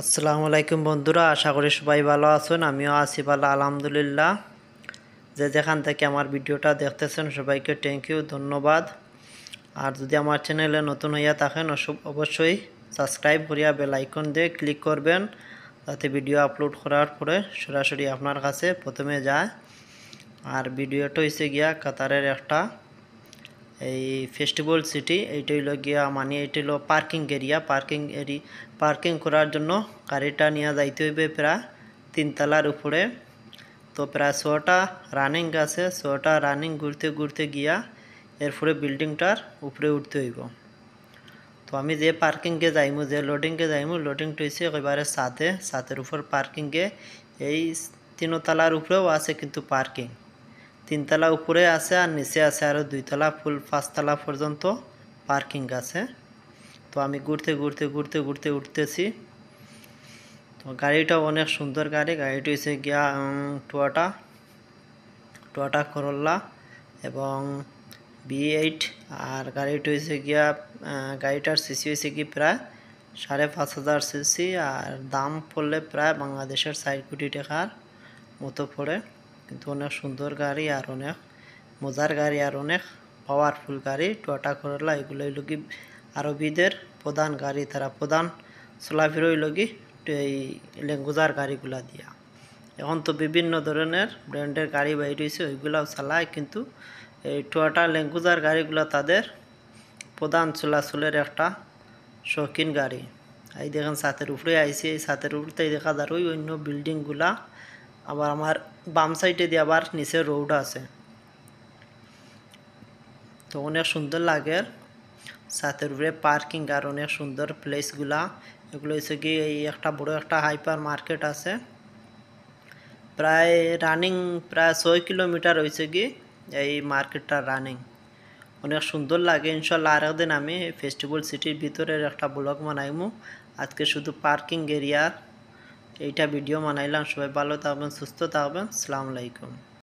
আসসালামু আলাইকুম বন্ধুরা, আশা করি সবাই ভালো আছেন। আমিও আছি ভালো আলহামদুলিল্লাহ। যে যেখান থেকে আমার ভিডিওটা দেখতেছেন সবাইকে থ্যাংক ইউ, ধন্যবাদ। আর যদি আমার চ্যানেলে নতুন হইয়া থাকেন অবশ্যই সাবস্ক্রাইব করিয়া বেল আইকন দিয়ে ক্লিক করবেন, যাতে ভিডিও আপলোড করার পরে সরাসরি আপনার কাছে প্রথমে যায়। আর ভিডিওটা হয়েছে গিয়া কাতারের একটা এই ফেস্টিভ্যাল সিটি, এইটা হইল গিয়া মানে এইটা হলো পার্কিং করার জন্য গাড়িটা নিয়ে যাইতে হইবে প্রায় 3 তলার উপরে। তো প্রায় 6টা রানিং আছে, 6টা রানিং ঘুরতে ঘুরতে গিয়া এরপরে বিল্ডিংটার উপরে উঠতে হইব। তো আমি যে পার্কিংয়ে যাইমু, যে লোডিংয়ে যাইমু, লোডিংটা হয়েছে একেবারে ছাদের উপর পার্কিংয়ে। এই 3 তলার উপরেও আছে কিন্তু পার্কিং, 3 তলা উপরে আছে আর নিচে আছে আরও 2 তলা, ফুল 5 তলা পর্যন্ত পার্কিং আছে। তো আমি ঘুরতে ঘুরতে ঘুরতে ঘুরতে উঠতেছি। তো গাড়িটা অনেক সুন্দর গাড়িটা হয়েছে গিয়া টোয়োটা করোলা এবং V8। আর গাড়িটা হয়েছে গিয়া গাড়িটার সিসি হয়েছে কি প্রায় 5,500 সিসি। আর দাম পড়লে প্রায় বাংলাদেশের 4 কোটি টাকার মতো পড়ে। কিন্তু অনেক সুন্দর গাড়ি আর অনেক মজার গাড়ি আর অনেক পাওয়ারফুল গাড়ি টোয়োটা করোলা। এগুলো হইল কি আরবিদের প্রধান গাড়ি, তারা প্রধান চলাফেরা হইল কি এই ল্যাঙ্গুজার গাড়িগুলা দিয়া। এখন তো বিভিন্ন ধরনের ব্র্যান্ডের গাড়ি বাইর হয়েছে, ওইগুলাও চালায়, কিন্তু এই টোয়োটা ল্যাঙ্গুজার গাড়িগুলো তাদের প্রধান চলাচলের একটা শৌখিন গাড়ি। এই দেখেন ছাদের উপরে আইসি, এই ছাদের উপরতেই দেখা যায় ওই অন্য বিল্ডিংগুলা। আবার আমার বাম সাইডে দিয়ে আবার নিচে রোড আছে। তো অনেক সুন্দর লাগে ছাদের উপরে পার্কিং আর অনেক সুন্দর প্লেসগুলা। এগুলো হচ্ছে কি এই একটা বড় একটা হাইপার মার্কেট আছে, প্রায় রানিং প্রায় 6 কিলোমিটার হয়েছে কি এই মার্কেটটা রানিং। অনেক সুন্দর লাগে। ইনশাল্লাহ আর একদিন আমি ফেস্টিভ্যাল সিটির ভিতরের একটা ব্লগ বানাইমু। আজকে শুধু পার্কিং এরিয়ার এইটা ভিডিও বানাইলাম। সবাই ভালো থাকবেন, সুস্থ থাকবেন। আসসালামু আলাইকুম।